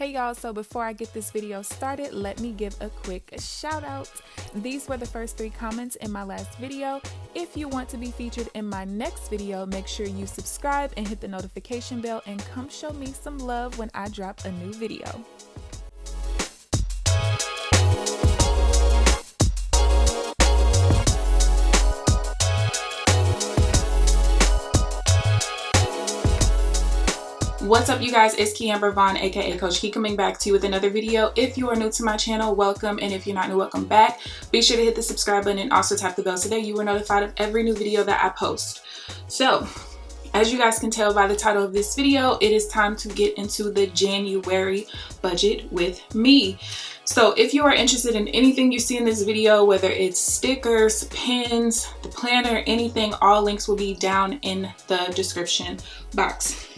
Hey y'all, so before I get this video started, let me give a quick shout out. These were the first 3 comments in my last video. If you want to be featured in my next video, make sure you subscribe and hit the notification bell and come show me some love when I drop a new video. What's up, you guys? It's KeAmber Vaughn, aka Coach Key, coming back to you with another video. If you are new to my channel, welcome, and if you're not new, welcome back. Be sure to hit the subscribe button and also tap the bell so that you are notified of every new video that I post. So, as you guys can tell by the title of this video, it is time to get into the January budget with me. So if you are interested in anything you see in this video, whether it's stickers, pins, the planner, anything, all links will be down in the description box.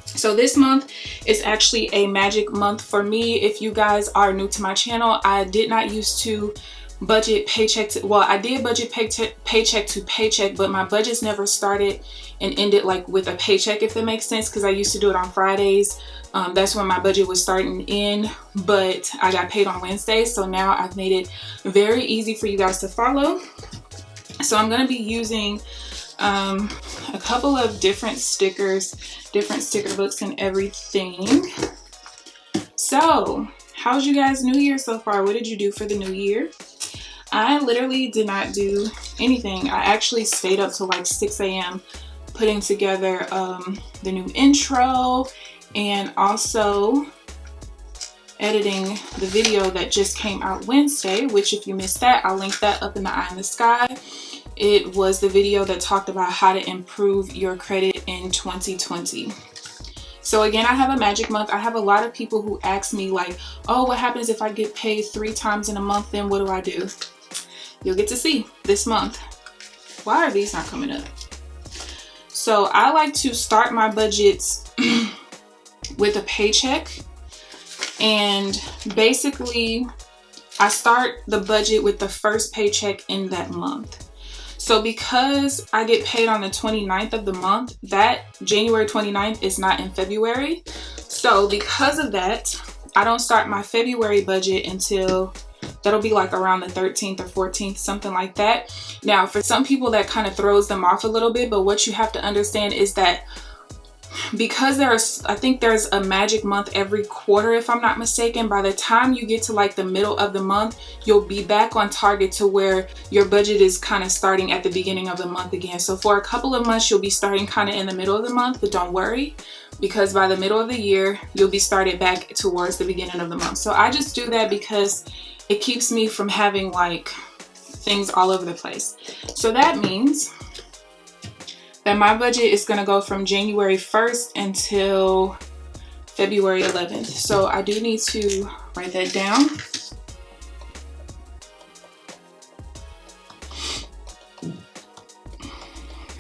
So this month is actually a magic month for me. If you guys are new to my channel, I did not used to budget paycheck to, well, I did budget paycheck to paycheck, but my budgets never started and ended like with a paycheck, if that makes sense, because I used to do it on Fridays. That's when my budget was starting in, but I got paid on Wednesdays. So now I've made it very easy for you guys to follow. So I'm going to be using a couple of different stickers, different sticker books and everything. So how's you guys' new year so far? What did you do for the new year? I literally did not do anything. I actually stayed up till like 6 a.m. putting together the new intro and also editing the video that just came out Wednesday, which if you missed that, I'll link that up in the eye in the sky. It was the video that talked about how to improve your credit in 2020. So again, I have a magic month. I have a lot of people who ask me like, oh, what happens if I get paid 3 times in a month? Then what do I do? You'll get to see this month. Why are these not coming up? So I like to start my budgets with a paycheck. And basically, I start the budget with the first paycheck in that month. So because I get paid on the 29th of the month, that January 29th is not in February. So because of that, I don't start my February budget until that'll be like around the 13th or 14th, something like that. Now, for some people that kind of throws them off a little bit, but what you have to understand is that because I think there's a magic month every quarter, if I'm not mistaken, by the time you get to like the middle of the month, you'll be back on target to where your budget is kind of starting at the beginning of the month again. So for a couple of months, you'll be starting kind of in the middle of the month, but don't worry, because by the middle of the year, you'll be started back towards the beginning of the month. So I just do that because it keeps me from having like things all over the place. So that means that my budget is going to go from January 1st until February 11th. So I do need to write that down.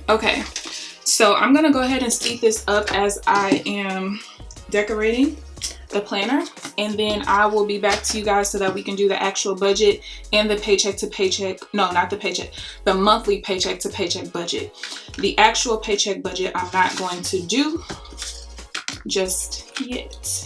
Okay, so I'm going to go ahead and speed this up as I am decorating the planner, and then I will be back to you guys so that we can do the actual budget and the paycheck to paycheck, no, not the paycheck, the monthly paycheck to paycheck budget. The actual paycheck budget I'm not going to do just yet.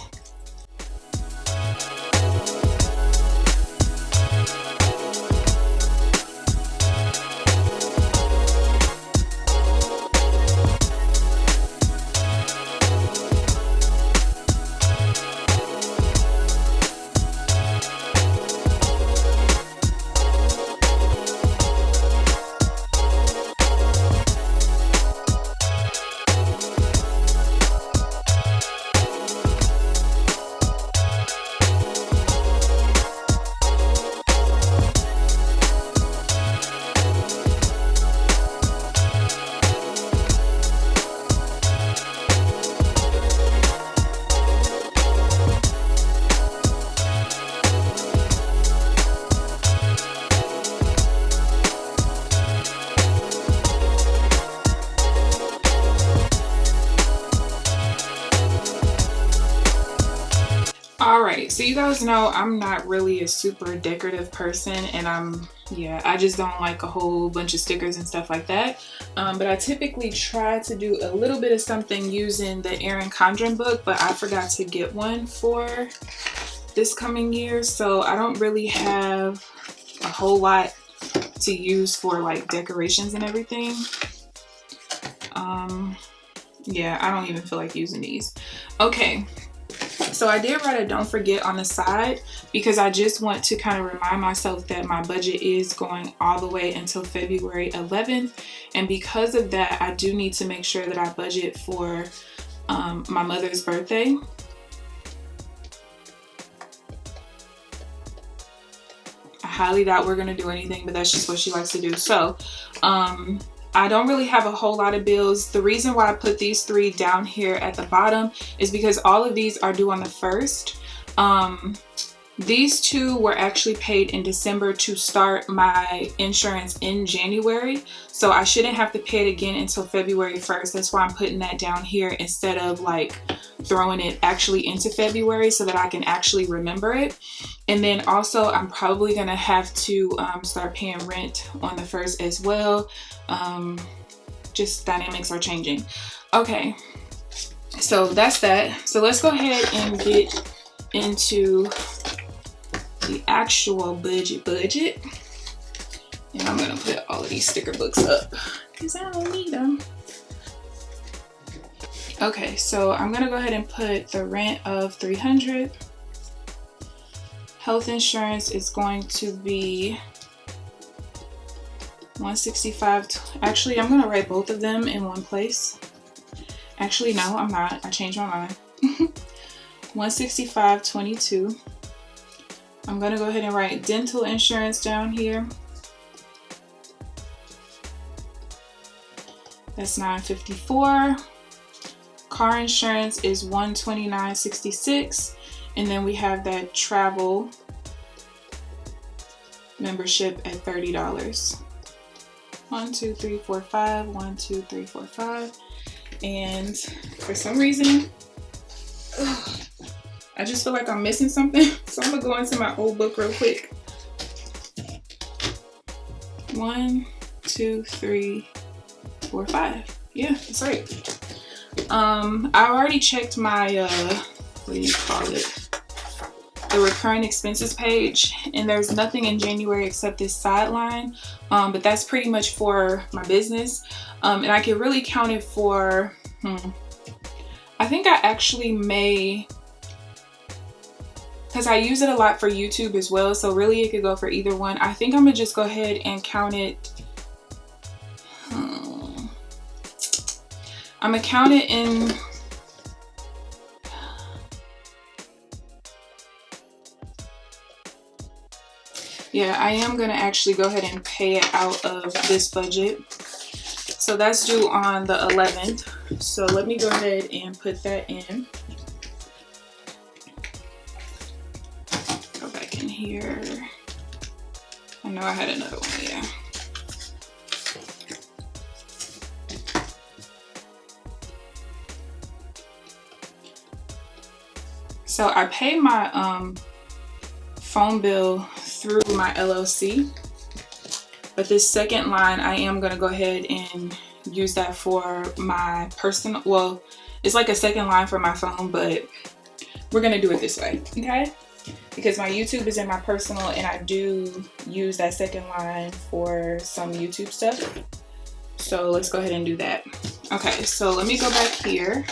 Alright, so you guys know I'm not really a super decorative person, and I'm yeah, I just don't like a whole bunch of stickers and stuff like that. But I typically try to do a little bit of something using the Erin Condren book, but I forgot to get one for this coming year, so I don't really have a whole lot to use for like decorations and everything. Yeah, I don't even feel like using these. Okay, so I did write a don't forget on the side because I just want to kind of remind myself that my budget is going all the way until February 11th, and because of that I do need to make sure that I budget for my mother's birthday. I highly doubt we're gonna do anything, but that's just what she likes to do. So I don't really have a whole lot of bills. The reason why I put these 3 down here at the bottom is because all of these are due on the 1st. These 2 were actually paid in December to start my insurance in January, so I shouldn't have to pay it again until February 1st. That's why I'm putting that down here instead of like throwing it actually into February so that I can actually remember it. And then also I'm probably gonna have to start paying rent on the 1st as well. Just dynamics are changing. Okay, so that's that. So let's go ahead and get into the actual budget. And I'm gonna put all of these sticker books up because I don't need them. Okay, so I'm gonna go ahead and put the rent of $300. Health insurance is going to be $165. Actually, I'm gonna write both of them in one place. Actually, no, I'm not. I changed my mind. $165.22. I'm gonna go ahead and write dental insurance down here. That's $954. Car insurance is $129.66, and then we have that travel membership at $30. 1 2 3 4 5 1 2 3 4 5, and for some reason I just feel like I'm missing something, so I'm gonna go into my old book real quick. 1 2 3 4 5. Yeah, that's right. I already checked my what do you call it, the recurring expenses page, and there's nothing in January except this sideline, but that's pretty much for my business, and I can really count it for I think I actually may, because I use it a lot for YouTube as well, so really it could go for either one. I think I'm gonna just go ahead and count it. I'm gonna count it in yeah, I am gonna actually go ahead and pay it out of this budget. So that's due on the 11th. So let me go ahead and put that in. Go back in here. I know I had another one, yeah. So I pay my phone bill through my LLC, but this second line I am gonna go ahead and use that for my personal, well, it's like a second line for my phone, but we're gonna do it this way, okay? Because my YouTube is in my personal, and I do use that second line for some YouTube stuff. So let's go ahead and do that. Okay, so let me go back here.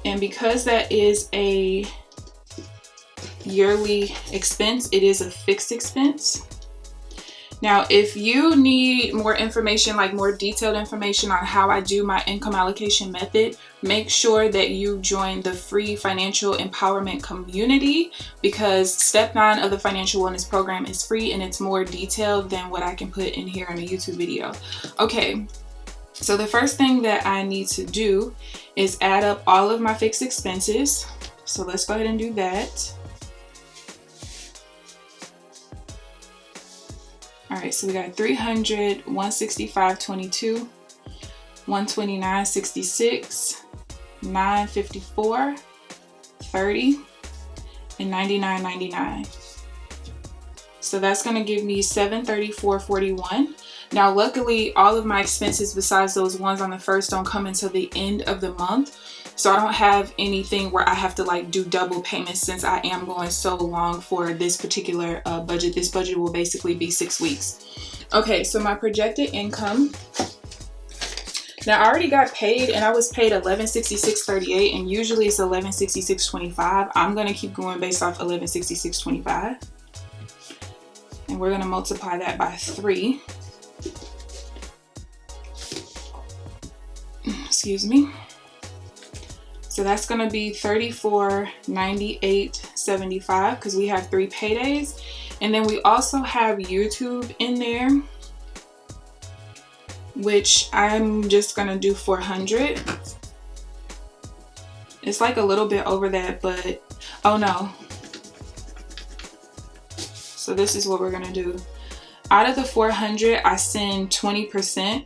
And because that is a yearly expense, it is a fixed expense. Now, if you need more information, like more detailed information on how I do my income allocation method, make sure that you join the free financial empowerment community, because step 9 of the financial wellness program is free, and it's more detailed than what I can put in here in a YouTube video. Okay. So the first thing that I need to do is add up all of my fixed expenses. So let's go ahead and do that. All right, so we got 300, 165.22, 129.66, 954, 30, and $99.99. So that's going to give me $734.41. Now, luckily, all of my expenses besides those ones on the first don't come until the end of the month. So I don't have anything where I have to like do double payments since I am going so long for this particular budget. This budget will basically be 6 weeks. Okay, so my projected income. Now I already got paid and I was paid $1166.38 and usually it's $1166.25. I'm going to keep going based off $1166.25. And we're going to multiply that by 3. Excuse me. So that's going to be $34.98.75 because we have 3 paydays. And then we also have YouTube in there, which I'm just going to do $400. It's like a little bit over that, but oh no. So this is what we're going to do. Out of the $400, I send 20%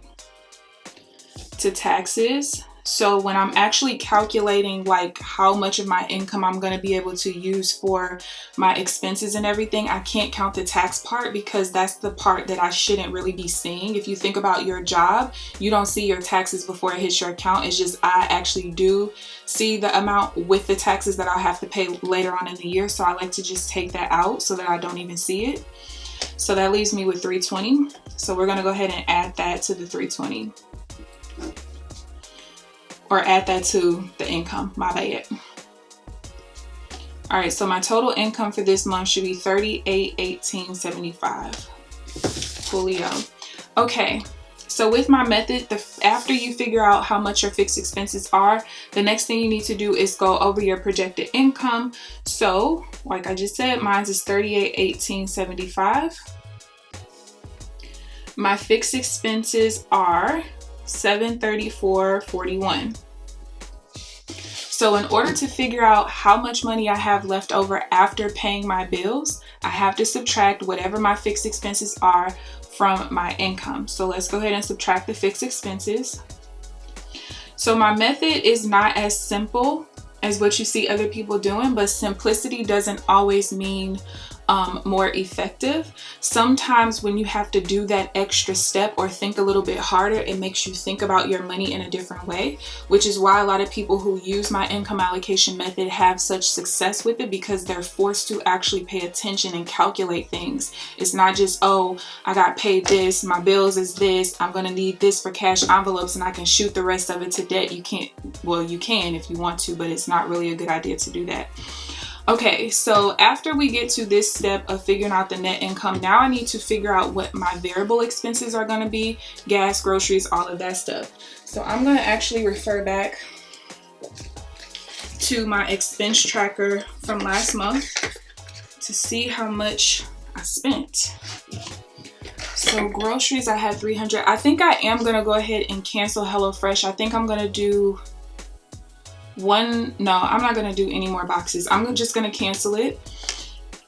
to taxes. So when I'm actually calculating like how much of my income I'm going to be able to use for my expenses and everything, I can't count the tax part because that's the part that I shouldn't really be seeing. If you think about your job, you don't see your taxes before it hits your account. It's just I actually do see the amount with the taxes that I'll have to pay later on in the year. So I like to just take that out so that I don't even see it. So that leaves me with $320. So we're going to go ahead and add that to the $320. Or add that to the income, my bad. All right, so my total income for this month should be $38.18.75. Coolio. Okay, so with my method, after you figure out how much your fixed expenses are, the next thing you need to do is go over your projected income. So, like I just said, mine is $38.18.75. My fixed expenses are $734.41. So in order to figure out how much money I have left over after paying my bills, I have to subtract whatever my fixed expenses are from my income. So let's go ahead and subtract the fixed expenses. So my method is not as simple as what you see other people doing, but simplicity doesn't always mean more effective. Sometimes when you have to do that extra step or think a little bit harder, it makes you think about your money in a different way, which is why a lot of people who use my income allocation method have such success with it, because they're forced to actually pay attention and calculate things. It's not just, oh, I got paid this, my bills is this, I'm gonna need this for cash envelopes and I can shoot the rest of it to debt. You can't, well, you can if you want to, but it's not really a good idea to do that. Okay, so after we get to this step of figuring out the net income, now I need to figure out what my variable expenses are going to be, gas, groceries, all of that stuff. So I'm going to actually refer back to my expense tracker from last month to see how much I spent. So groceries, I had $300. I think I am going to go ahead and cancel HelloFresh. I think I'm going to do I'm not going to do any more boxes. I'm just going to cancel it.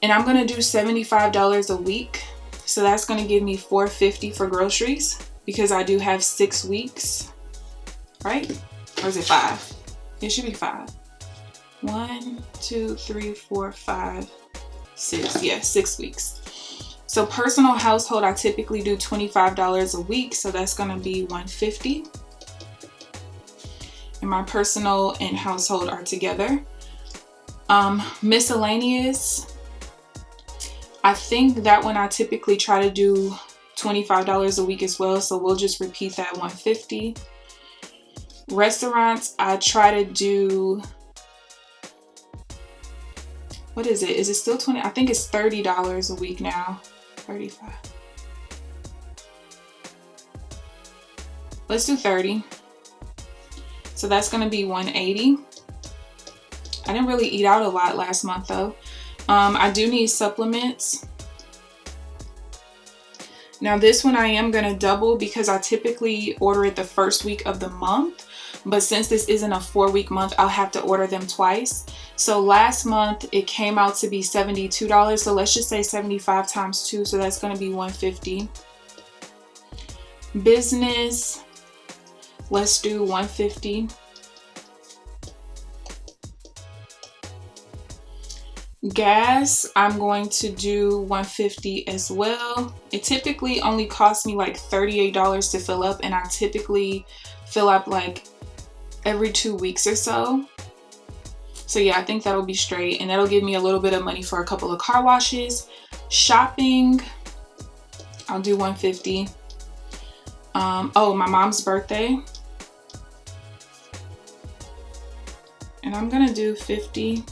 And I'm going to do $75 a week. So that's going to give me $450 for groceries because I do have 6 weeks, right? Or is it 5? It should be 5. 1, 2, 3, 4, 5, 6. Yeah, 6 weeks. So personal household, I typically do $25 a week. So that's going to be $150. And my personal and household are together. Miscellaneous, I think that one I typically try to do $25 a week as well, so we'll just repeat that, $150. Restaurants, I try to do, what is it? Is it still 20? I think it's $30 a week now. 35. Let's do 30. So that's going to be $180. I didn't really eat out a lot last month though. I do need supplements. Now this one I am going to double because I typically order it the first week of the month. But since this isn't a 4-week month, I'll have to order them twice. So last month it came out to be $72. So let's just say 75 times 2. So that's going to be $150. Business. Let's do $150. Gas, I'm going to do $150 as well. It typically only costs me like $38 to fill up, and I typically fill up like every 2 weeks or so. So yeah, I think that'll be straight, and that'll give me a little bit of money for a couple of car washes. Shopping, I'll do $150. Oh, my mom's birthday, and I'm gonna do $50.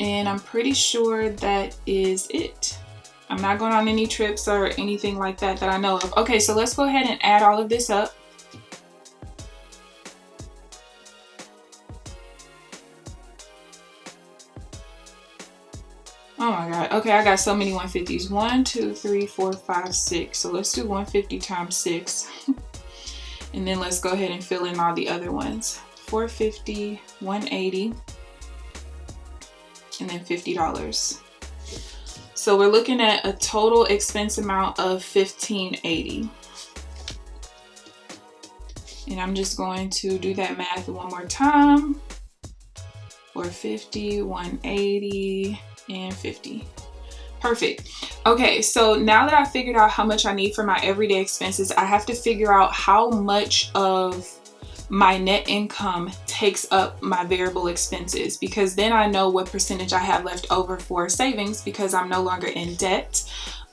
And I'm pretty sure that is it. I'm not going on any trips or anything like that that I know of. Okay, so let's go ahead and add all of this up. Oh my God. Okay, I got so many 150s. 1, 2, 3, 4, 5, 6. So let's do 150 times 6. And then let's go ahead and fill in all the other ones. 450, 180, and then $50. So we're looking at a total expense amount of $1,580. And I'm just going to do that math one more time. 450, 180, and 50. Perfect. Okay, so now that I figured out how much I need for my everyday expenses, I have to figure out how much of my net income takes up my variable expenses, because then I know what percentage I have left over for savings, because I'm no longer in debt.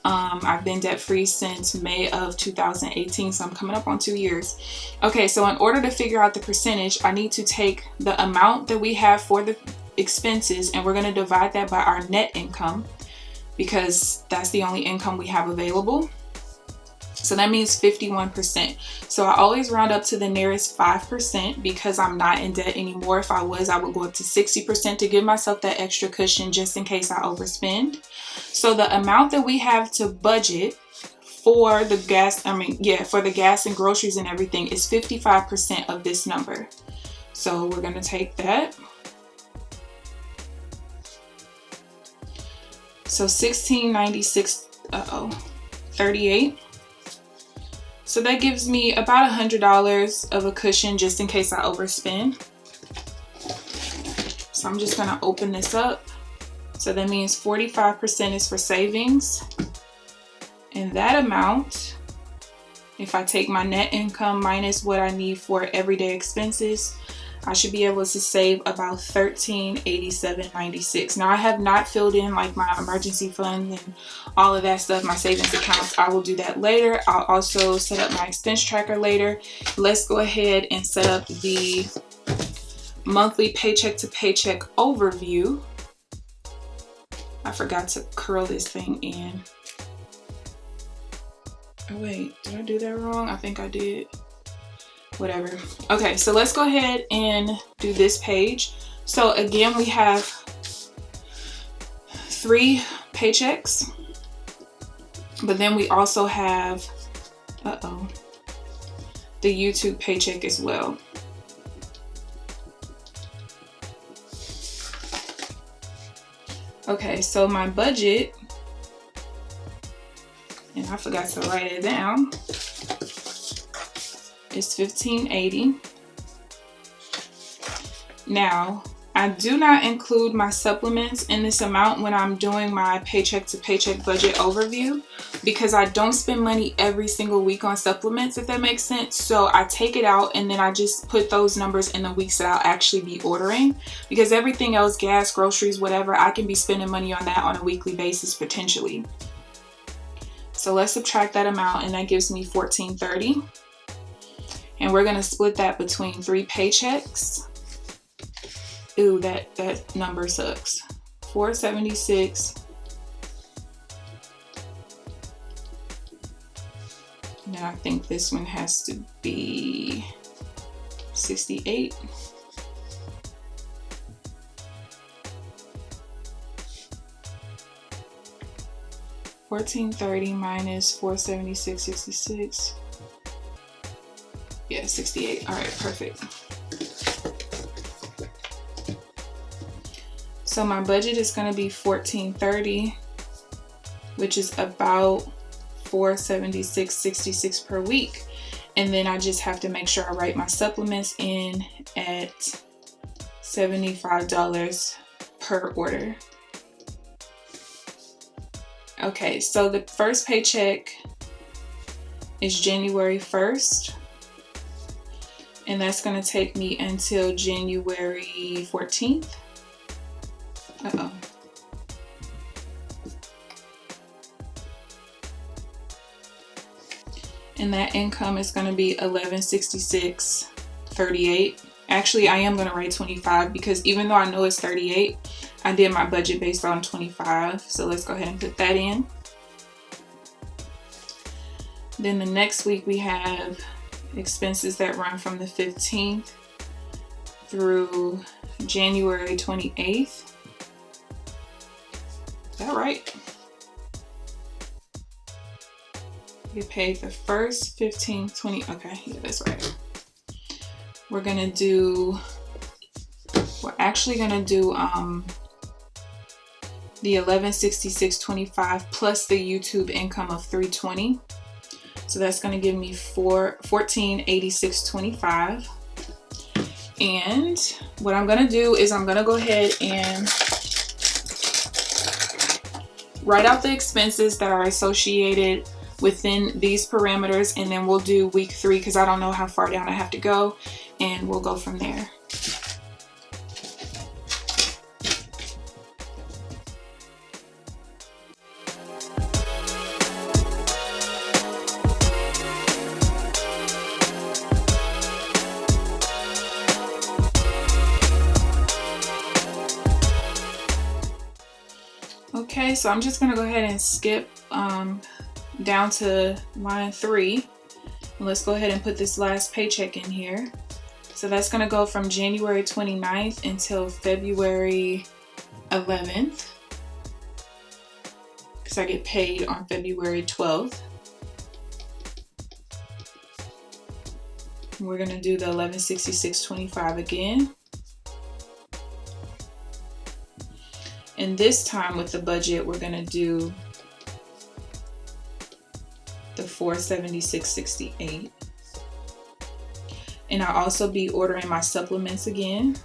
I've been debt free since May of 2018, so I'm coming up on 2 years. Okay, so in order to figure out the percentage, I need to take the amount that we have for the expenses, and we're going to divide that by our net income, because that's the only income we have available. So that means 51%. So I always round up to the nearest 5% because I'm not in debt anymore. If I was, I would go up to 60% to give myself that extra cushion just in case I overspend. So the amount that we have to budget for the gas, for the gas and groceries and everything is 55% of this number. So we're going to take that. So 1696, 38. So that gives me about $100 of a cushion just in case I overspend. So I'm just gonna open this up. So that means 45% is for savings. And that amount, if I take my net income minus what I need for everyday expenses, I should be able to save about $1,387.96. Now I have not filled in like my emergency fund and all of that stuff, my savings accounts. I will do that later. I'll also set up my expense tracker later. Let's go ahead and set up the monthly paycheck to paycheck overview. I forgot to curl this thing in. Oh wait, did I do that wrong? I think I did. Whatever. Okay, so let's go ahead and do this page. So again, we have 3 paychecks, but then we also have, the YouTube paycheck as well. Okay, so my budget, and I forgot to write it down, is $1,580. Now, I do not include my supplements in this amount when I'm doing my paycheck to paycheck budget overview, because I don't spend money every single week on supplements, if that makes sense. So I take it out and then I just put those numbers in the weeks that I'll actually be ordering, because everything else, gas, groceries, whatever, I can be spending money on that on a weekly basis potentially. So let's subtract that amount, and that gives me $1,430. And we're gonna split that between 3 paychecks. Ooh, that number sucks. 476. And then I think this one has to be 68. $1,430 minus 476, 66. Yeah, 68. All right, perfect. So my budget is going to be $1,430, which is about $476.66 per week. And then I just have to make sure I write my supplements in at $75 per order. Okay, so the first paycheck is January 1st, and that's going to take me until January 14th. Uh-oh. And that income is going to be $1166.38. Actually, I am going to write 25 because even though I know it's 38, I did my budget based on 25. So let's go ahead and put that in. Then the next week we have expenses that run from the 15th through January 28th. Is that right? We paid the first, 15th, 20. Okay, yeah, that's right. We're actually gonna do the $1166.25 plus the YouTube income of $320. So that's gonna give me $1486.25. And what I'm gonna do is I'm gonna go ahead and write out the expenses that are associated within these parameters, and then we'll do week 3 because I don't know how far down I have to go, and we'll go from there. Okay, so I'm just gonna go ahead and skip down to line 3. And let's go ahead and put this last paycheck in here. So that's going to go from January 29th until February 11th, because I get paid on February 12th. And we're going to do the $1166.25 again. And this time with the budget, we're going to do the $476.68. And I'll also be ordering my supplements again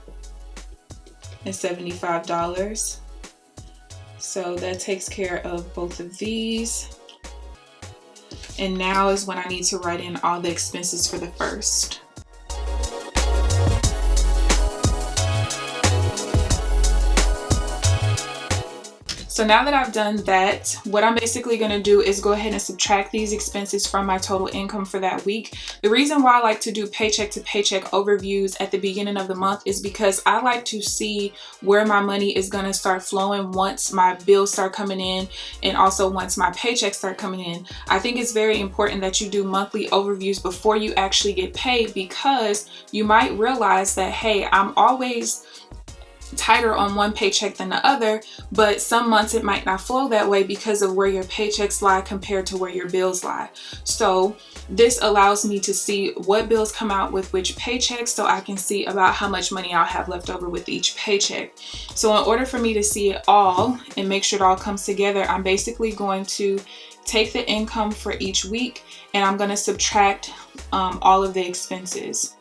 at $75. So that takes care of both of these. And now is when I need to write in all the expenses for the first. So now that I've done that, what I'm basically going to do is go ahead and subtract these expenses from my total income for that week. The reason why I like to do paycheck to paycheck overviews at the beginning of the month is because I like to see where my money is going to start flowing once my bills start coming in, and also once my paychecks start coming in. I think it's very important that you do monthly overviews before you actually get paid, because you might realize that, hey, I'm always tighter on one paycheck than the other, but some months it might not flow that way because of where your paychecks lie compared to where your bills lie. So this allows me to see what bills come out with which paychecks, so I can see about how much money I'll have left over with each paycheck. So in order for me to see it all and make sure it all comes together, I'm basically going to take the income for each week and I'm going to subtract all of the expenses.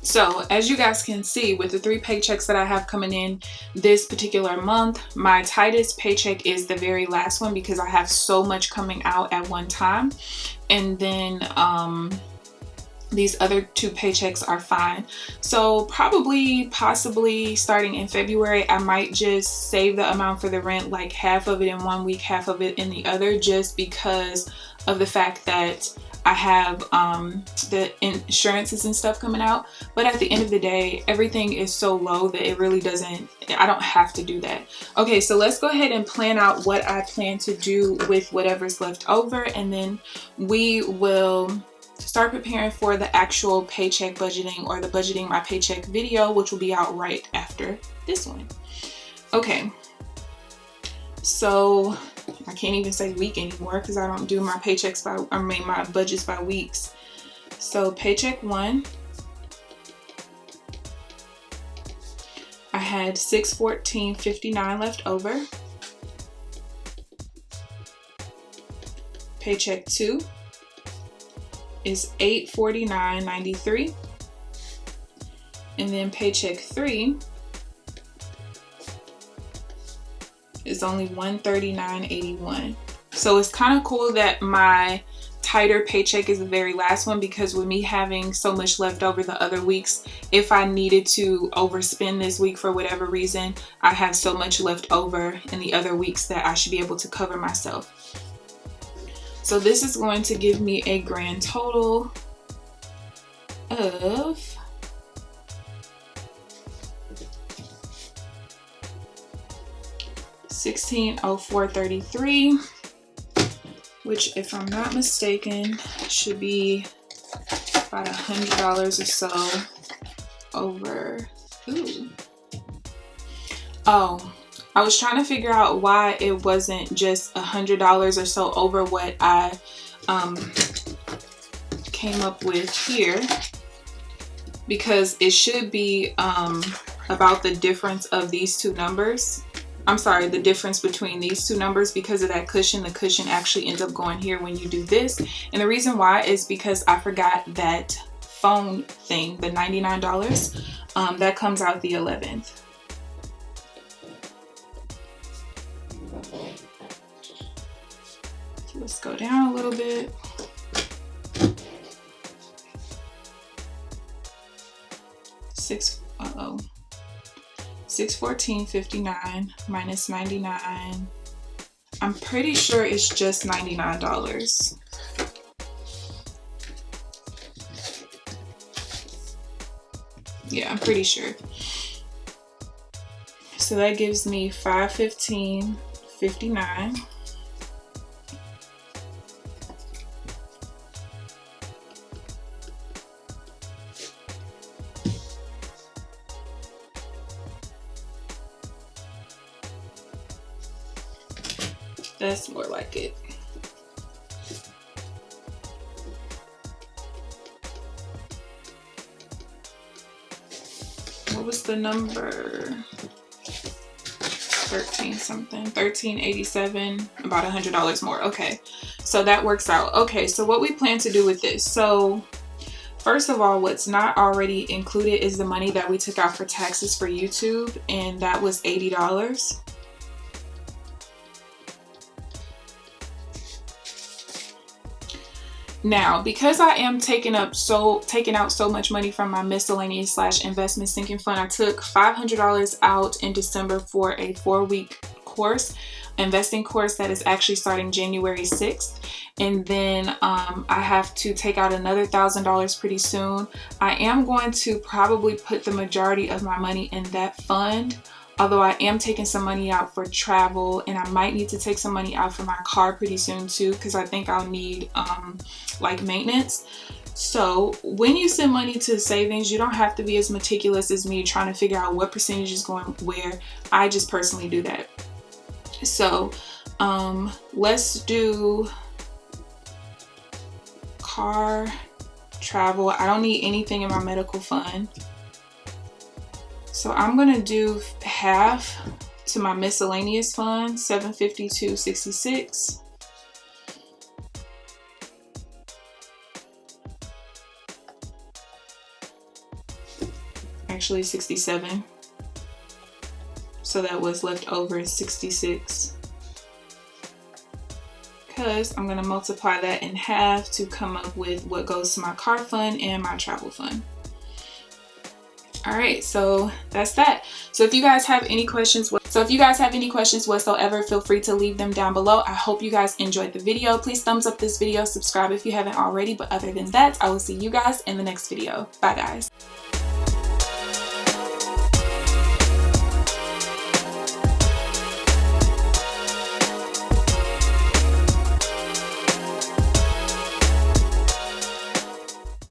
So as you guys can see, with the 3 paychecks that I have coming in this particular month, my tightest paycheck is the very last one because I have so much coming out at one time. And then these other 2 paychecks are fine. So possibly starting in February, I might just save the amount for the rent, like half of it in one week, half of it in the other, just because of the fact that I have the insurances and stuff coming out. But at the end of the day, everything is so low that it really doesn't, I don't have to do that. Okay, so let's go ahead and plan out what I plan to do with whatever's left over, and then we will start preparing for the actual paycheck budgeting, or the budgeting my paycheck video, which will be out right after this one. Okay, so I can't even say week anymore because I don't do my paychecks my budgets by weeks. So paycheck 1 I had $614.59 left over. Paycheck 2 is $849.93. And then paycheck 3 is only $139.81. So it's kind of cool that my tighter paycheck is the very last one, because with me having so much left over the other weeks, if I needed to overspend this week for whatever reason, I have so much left over in the other weeks that I should be able to cover myself. So this is going to give me a grand total of $1,604.33, which, if I'm not mistaken, should be about $100 or so over. Ooh. Oh, I was trying to figure out why it wasn't just $100 or so over what I came up with here, because it should be about the difference of these two numbers. I'm sorry, the difference between these two numbers, because of that cushion. The cushion actually ends up going here when you do this. And the reason why is because I forgot that phone thing, the $99, that comes out the 11th. So let's go down a little bit. $614.59 minus 99. I'm pretty sure it's just $99. Yeah, I'm pretty sure. So that gives me $515.59. That's more like it. What was the number? 13 something, 1387, about $100 more. Okay, so that works out. Okay, so what we plan to do with this. So first of all, what's not already included is the money that we took out for taxes for YouTube, and that was $80. Now, because I am taking out so much money from my miscellaneous / investment sinking fund, I took $500 out in December for a 4-week course, investing course that is actually starting January 6th. And then I have to take out another $1,000 pretty soon. I am going to probably put the majority of my money in that fund, although I am taking some money out for travel, and I might need to take some money out for my car pretty soon too, because I think I'll need like maintenance. So when you send money to savings, you don't have to be as meticulous as me trying to figure out what percentage is going where. I just personally do that. So let's do car, travel. I don't need anything in my medical fund. So I'm gonna do half to my miscellaneous fund, $752.66. Actually 67. So that was left over 66. Because I'm gonna multiply that in half to come up with what goes to my car fund and my travel fund. All right, so that's that. So if you guys have any questions whatsoever, feel free to leave them down below. I hope you guys enjoyed the video. Please thumbs up this video, subscribe if you haven't already. But other than that, I will see you guys in the next video. Bye guys.